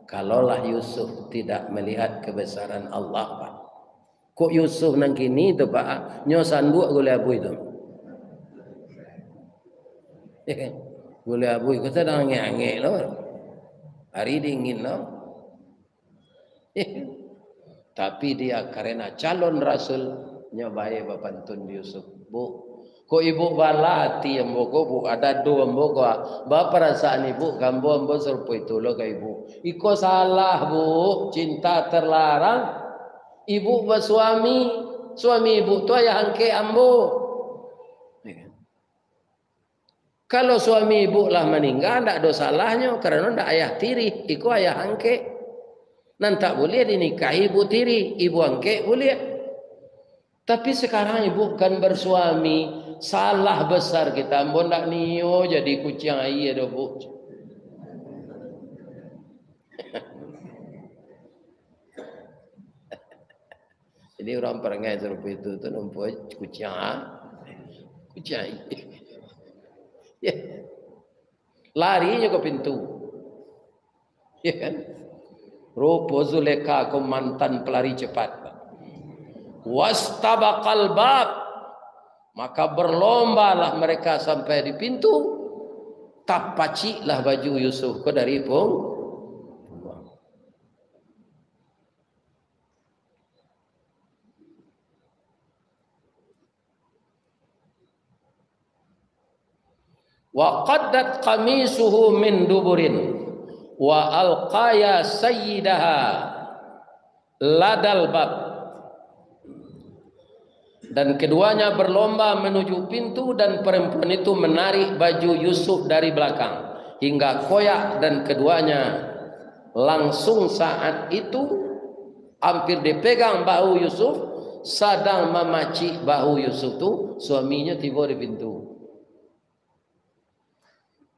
Speaker 1: Kalaulah Yusuf tidak melihat kebesaran Allah pak. Kok Yusuf nang kini tu pak? Nyo sanduk gule abu itu. Boleh abu ikut sedang angin loh. Hari dingin loh. Tapi dia karena calon rasul nyobai bapantun Yusuf. Bu, ko ibu balati ambo ko bu ada do ambo ko. Ba perasaan ibu gambo ambo serupa itu lo ke ibu. Iko salah bu, cinta terlarang. Ibu bersuami, suami ibu tu ayah angke ambo. Kalau suami ibu lah meninggal, tak ada salahnya kerana tak ayah tiri, iku ayah angke. Dan tak boleh dinikahi ibu tiri, ibu angke boleh. Tapi sekarang ibu kan bersuami, salah besar kita. Ambo nak niyo jadi kucing air dah bu. Jadi orang perangai serupa itu tu nampak kucing air. Ya. Larinya ke pintu. Ya kan? Rupa Zulekha ko mantan pelari cepat. Wastabaqal bab. Maka berlombalah mereka sampai di pintu. Tapaciklah baju Yusuf ko dari pung. Wa qaddat qamisuhu min duburin wa alqaya sayyidaha ladal bab. Dan keduanya berlomba menuju pintu dan perempuan itu menarik baju Yusuf dari belakang hingga koyak, dan keduanya langsung saat itu hampir dipegang bahu Yusuf, sedang memacik bahu Yusuf tu suaminya tiba di pintu.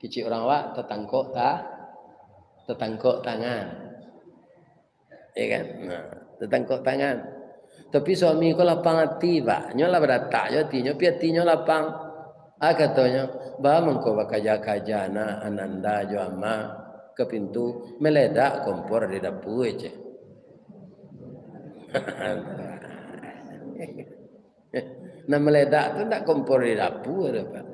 Speaker 1: Kecil orang wak tertangkuk tangan, ya kan? Nah, tertangkuk tangan. Tapi suami ko lapang hati pak, nyola beratak jo tinyo, piatinya lapang. Katanya, bah mengko bakaja na ananda jo ama ke pintu meledak kompor di dapur je. Nah meledak tu tak kompor di dapur pak.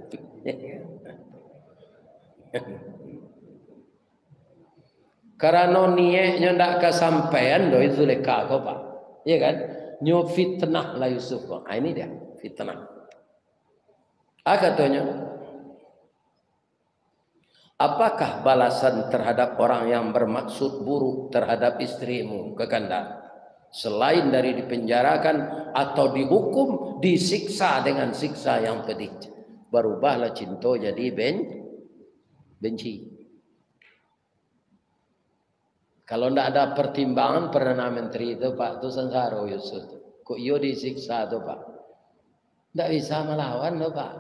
Speaker 1: Karena niatnya ndak kesampaian doi Zulekha ko pak, ya kan? Nyo fitnah lah Yusuf ko. Ini dia fitnah. Katanya, apakah balasan terhadap orang yang bermaksud buruk terhadap istrimu kekanda selain dari dipenjarakan atau dihukum, disiksa dengan siksa yang pedih? Berubahlah cinta jadi benci. Kalau tidak ada pertimbangan Perdana Menteri itu Pak, itu sengsara Yusuf. Kok ia disiksa itu Pak? Tidak bisa melawan itu Pak.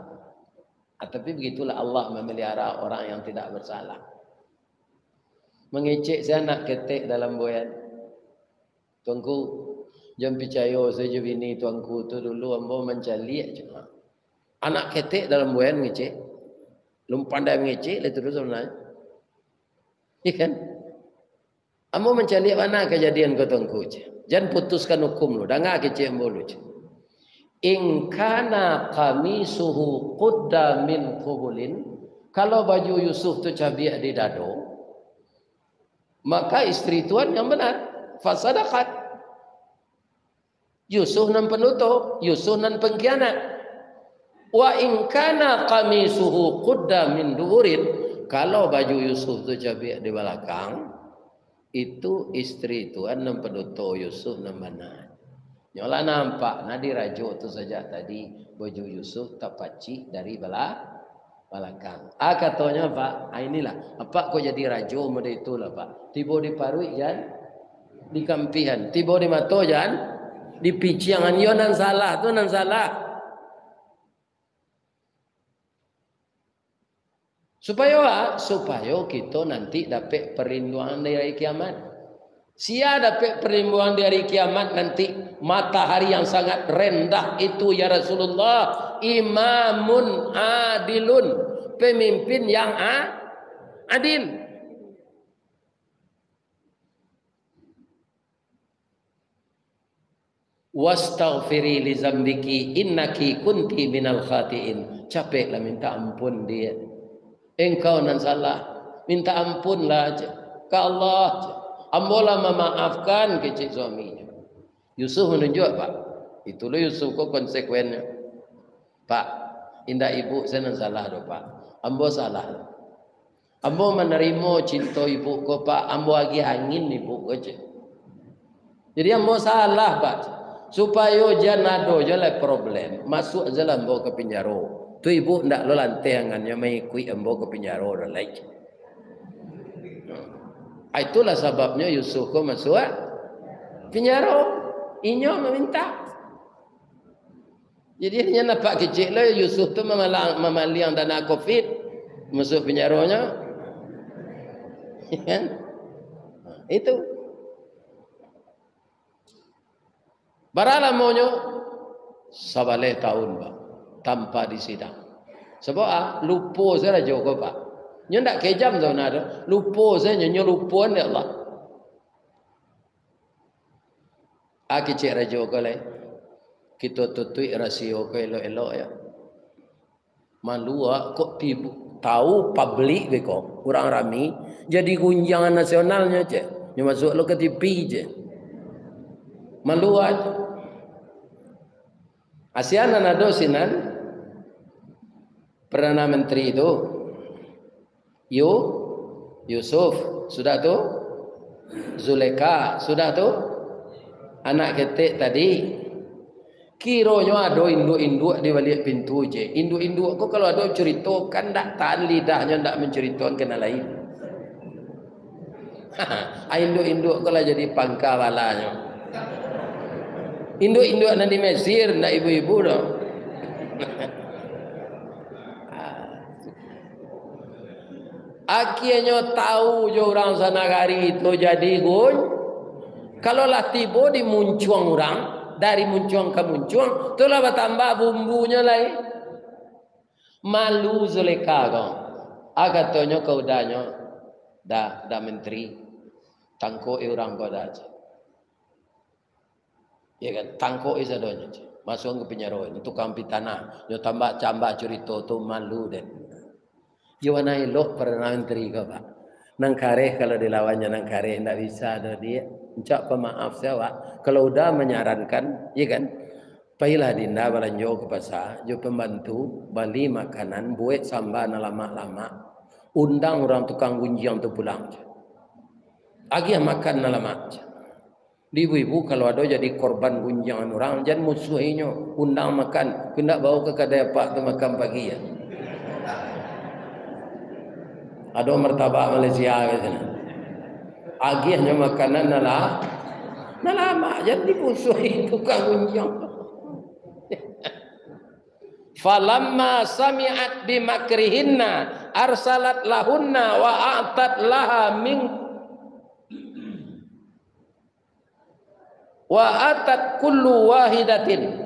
Speaker 1: Tapi begitulah Allah memelihara orang yang tidak bersalah. Mengecek saya nak ketik dalam boyan. Tuanku, jangan percaya saja bini tuanku itu dulu ambo mencari cuma. Anak ketik dalam boyan mengecek. Belum pandai mengecek, itu terus sebenarnya. Ikan. Ambo mencari mana kejadian kau tuanku. Jangan putuskan hukum lu. Dengar kecek ambo lu. In kana qamisuhu qudda min qubulin. Kalau baju Yusuf tu cabiak di dado, maka istri tuan yang benar. Fasadaqat. Yusuf nan penutup, Yusuf nan pengkhianat. Wa in kana qamisuhu qudda min duburin. Kalau baju Yusuf tu cabiak di belakang, itu istri tuan nan penutup Yusuf nan benar. Nyola nampak nadi rajo tu saja tadi baju Yusuf tak pacik dari belakang. Katanya Pak, inilah apa kau jadi rajo mode itulah Pak. Tiba di parui jan, di kampihan, tiba di mato jan, di piciangan yo nan salah tu nan salah. Supaya kita nanti dapat perlindungan dari kiamat. Sia dapat perlindungan dari kiamat nanti. Matahari yang sangat rendah itu ya Rasulullah. Imamun adilun. Pemimpin yang adil. Wastaghfiri li zambiki innaki kunti minal khatiin. Capeklah minta ampun dia. engkau nan salah, minta ampunlah aja ke Allah aja. Ambolah memaafkan ke cik suaminya. Yusuf menunjuk, Pak, itulah Yusuf kok konsekuennya. Pak, indah ibu saya nan salah doh, Pak. Ambo salah. Ambo menerima cinta ibu ko, Pak. Ambo lagi angin ibu ko je. Jadi ambo salah, Pak. Supaya jangan ada je lah problem. Masuk je lah ambo ke penjara. Tu ibu ndak lo lantangannya mengikui ambo ke penjara dan lagi. Itulah sebabnya Yusuf ko masuk penjara. Inyo meminta. Jadi hanya nampak kecil lah Yusuf tu memaliang dana COVID masuk penjaranya. Kan? Itu. Baralah monyo sabaleh tahun, Pak, tanpa disidang. Sebab lupa saya Joko, Pak. Nyo ndak kejam zona ada. Lupa saya nyo lupa ni Allah. Aki cik rajo ko le, kita tutui rasio ko elok-elok ya. Malu kok tibu tahu publik be ko, orang rami jadi gunjangan nasionalnya cik. Nyo masuk lo ke TV je. Malu aja. Asiana nado sinan Perdana Menteri itu Yusuf sudah tu, Zuleka sudah tu, anak ketik tadi. Kiranya ada induk-induk di balik pintu je. Induk-induk kok kalau ada cerita kan tak tahan lidahnya, tak menceritakan kena lain. Induk-induk kalau jadi pangkawalanya. Induk-induk nanti Mesir ndak ibu-ibu dong. Akhirnya tahu je orang sana hari itu jadi gun. Kalau lah tiba di muncuang orang, dari muncuang ke muncuang, itulah bertambah bumbunya lain. Malu Zuleka kau. Agatnya kau danya, dah menteri, tangko orang kau dah aja. Ya kan, tangko isadonya. Masuk ke penjara ini, tukang pitana, yo tambah cerita tu malu den. Yawana elok Perdana Menteri kau, Pak. Nang kareh kalau dilawannya nang kareh ndak bisa ada dia. Ucap pemaaf saya, kalau udah menyarankan, ya kan, pailah dinda balanjo ke pasar, jo pembantu beli makanan, buat sambal lama-lama, undang orang tukang gunjang tu pulang. Agi makan lama. Di ibu-ibu kalau ada jadi korban gunjangan orang, jangan musuhinya, undang makan, kena bawa ke kedai pak tu makan pagi ya. Ada martabak Malaysia ke sana. Agihnya makanan nalama jadi dimusuhi tukang gunjang. Falamma sami'at bimakrihinna arsalat lahunna wa a'tat laha min wa atat kullu wahidatin.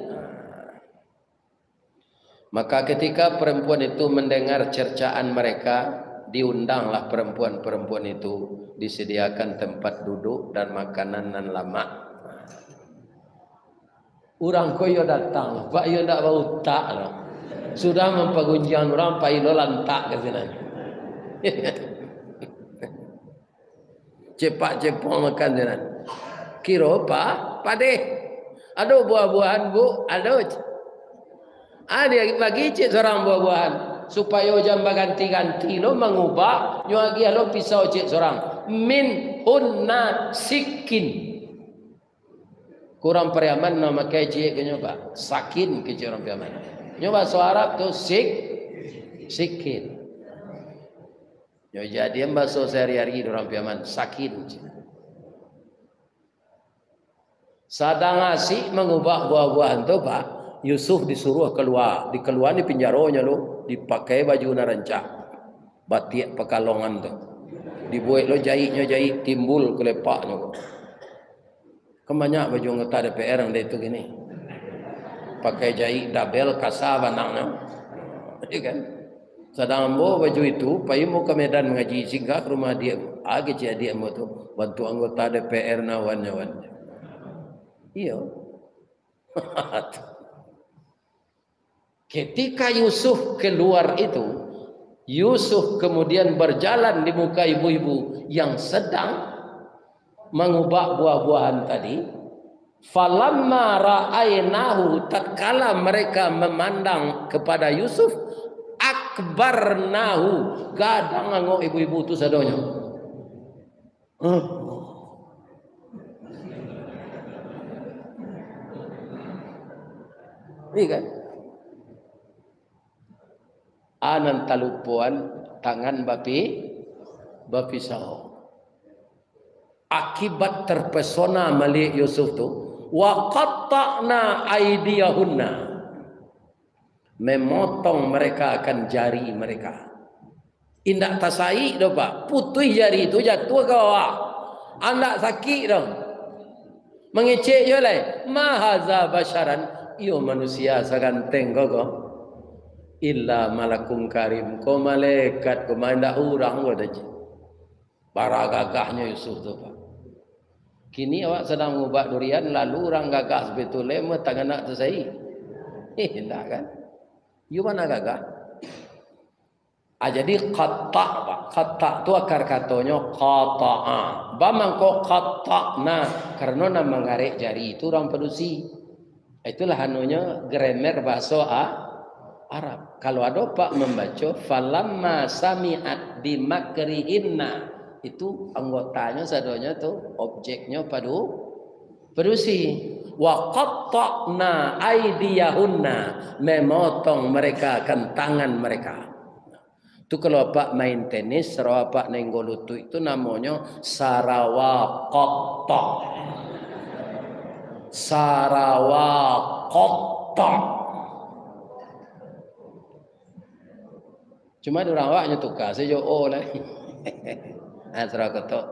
Speaker 1: Maka ketika perempuan itu mendengar cercaan mereka, diundanglah perempuan-perempuan itu, disediakan tempat duduk dan makanan nan lama. Orang koyo datang, Pak yo ndak bau tak lah. Sudah mempagunjang orang Pak ilo lantak ke sini. Cepat-cepat makan jalan. Kira Pak, Pade. Ada buah-buahan Bu, ada. Ada bagi cik seorang buah-buahan. Supaya jamba ganti-ganti lo mengubah nyuagi lo pisau cik seorang min unna sikin kurang Pariaman nama kecik ke nyoba sakin ke orang Pariaman nyoba suara tu sikin nyoba jadi bahasa sehari-hari orang Pariaman sakin sadang asik mengubah buah-buahan tu Pak Yusuf disuruh keluar di penjaranya lo dipakai baju narancak batik pekalongan tu dibuat lo jahit timbul ke lepaknya kebanyak baju anggota DPR yang dia itu gini pakai jahit double kasar banangnya ya kan sedang ambo baju itu pakai mau ke Medan mengaji singgah ke rumah dia agi cia dia mau tu bantu anggota DPR nawan iya. Ketika Yusuf keluar itu, Yusuf kemudian berjalan di muka ibu-ibu yang sedang mengubah buah-buahan tadi. Falamma ra'ainahu, tatkala mereka memandang kepada Yusuf, akbarnahu, gadang nganggo ibu-ibu tu sadonya. Ini kan anan talupuan tangan bapi sahau. Akibat terpesona melihat Yusuf tu, wa qatta'na aydiyahunna, memotong mereka akan jari mereka. Indak tasai dah pak, putih jari itu jatuh ke bawah. Anda sakit dah. Mengecek je lah. Mahaza basyaran, iyo manusia saganteng kau. Illa malakum karim, kau malaikat, kau mandak orang kau dah. Para gagahnya Yusuf tu pak. Kini awak sedang mengubah durian, lalu orang gagah sebetulnya tangan nak tersai. Tak kan? You mana gagah? Jadi qatta' pak. Qatta' tu akar katanya qata'a. Bamang kau qatta'na, karena nama mengarik jari itu orang pelusi. Itulah anunya grammar bahasa Arab. Kalau ada pak membaca falamma sami'at bimakrihinna, itu anggotanya sadonya tu objeknya pedusi. Wa qatta'na aydiyahunna, memotong mereka akan tangan mereka. Itu kalau pak main tenis, Sarawak nenggolutu itu namanya Sarawak-qatta'. Sarawak-qatta'. Cuma orang awaknya tukar sejo oh lah. Sarawak-qatta'.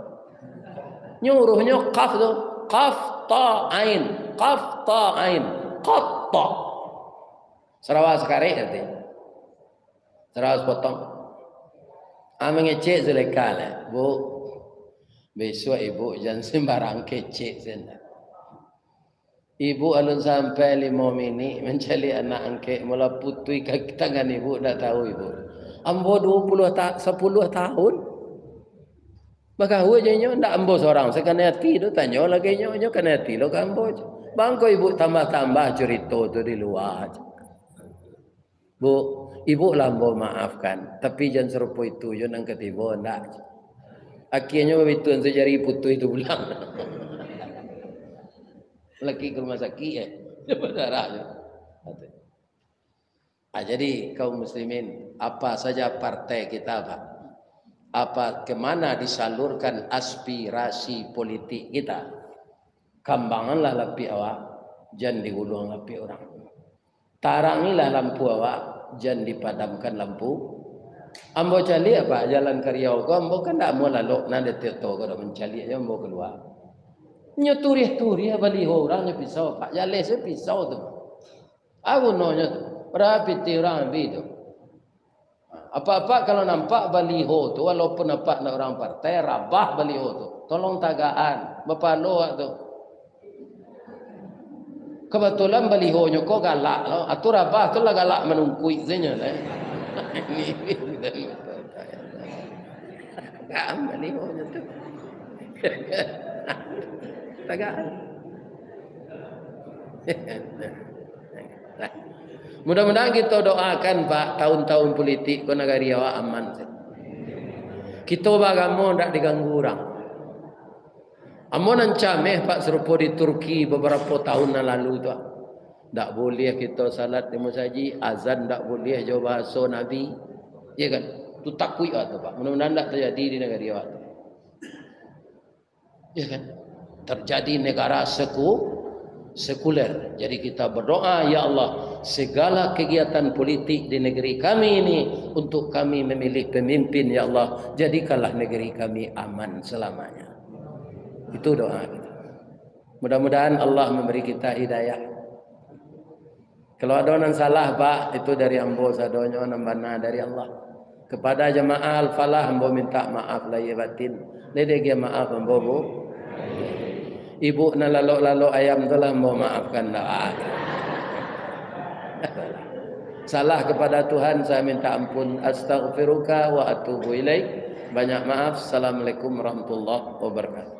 Speaker 1: Nyuruhnya qaf tu, qaf ta'ain, qaf ta'ain, qatta'. Sarawak sekarang nanti. Sarawak potong. Mengecek Zulekha lah. Bu, besok ibu jangan sembarang kecek sana. Ibu alun sampai 5 minit mencari anak angkek mula putui kaki tangan ibu, tak tahu ibu. Ambo 10 tahun. Maka hu jenyo ndak ambo seorang sekana hati tu tanya lagi nyo kana hati lo kan ambo. Bangko ibu tambah-tambah cerita tu di luar. Bu, ibu lambo maafkan, tapi jangan serupa itu yo nang ketiba ndak. Akhirnya begitu sejari putu itu pulang. Lagi ke rumah sakit ya. Berdarahnya. Jadi kaum muslimin, apa saja partai kita Pak, apa kemana disalurkan aspirasi politik kita, kambanganlah lapi awak, jangan digulung lapi orang. Tarangilah lampu awak, jangan dipadamkan lampu. Ambo cali apa jalan Karyau ko, ambo kan tak mau lalu nade teto ko mencali aja ambo keluar. Nyoturi-turi baliho orang pisau Pak, jalan se pisau tu. Aku nonya tu, berapa orang itu. Apa-apa kalau nampak baliho tu, walaupun nampak orang partai, rabah baliho tu. Tolong tagaan, bapalo tu. Kebetulan balihonya kok galak loh. Atau rabah tu lah galak menungkui zenya lah. Ini tagaan balihonya tu. Tagaan. Mudah-mudahan kita doakan Pak, tahun-tahun politik ko negara awak aman. Kita bagamo ndak diganggu orang. Amon ancameh Pak serupa di Turki beberapa tahun yang lalu tu. Tak boleh kita salat di masjid, azan tak boleh jawab bahasa Nabi. Ya kan? Tu takui tu Pak. Mudah-mudahan tak terjadi di negara awak. Ya kan? Terjadi negara sekuler. Jadi kita berdoa, ya Allah, segala kegiatan politik di negeri kami ini untuk kami memilih pemimpin, ya Allah, jadikanlah negeri kami aman selamanya. Itu doa kita. Mudah-mudahan Allah memberi kita hidayah. Kalau ada yang salah Pak, itu dari ambo sadonyo nambana dari Allah. Kepada jemaah Al-Falah ambo minta maaf lahir batin. Lede maaf ambo bu. Ibu na lalo ayam tu lah ambo maafkan dah. salah kepada Tuhan saya minta ampun. Astaghfiruka wa atubu ilaik. Banyak maaf. Assalamualaikum warahmatullahi wabarakatuh.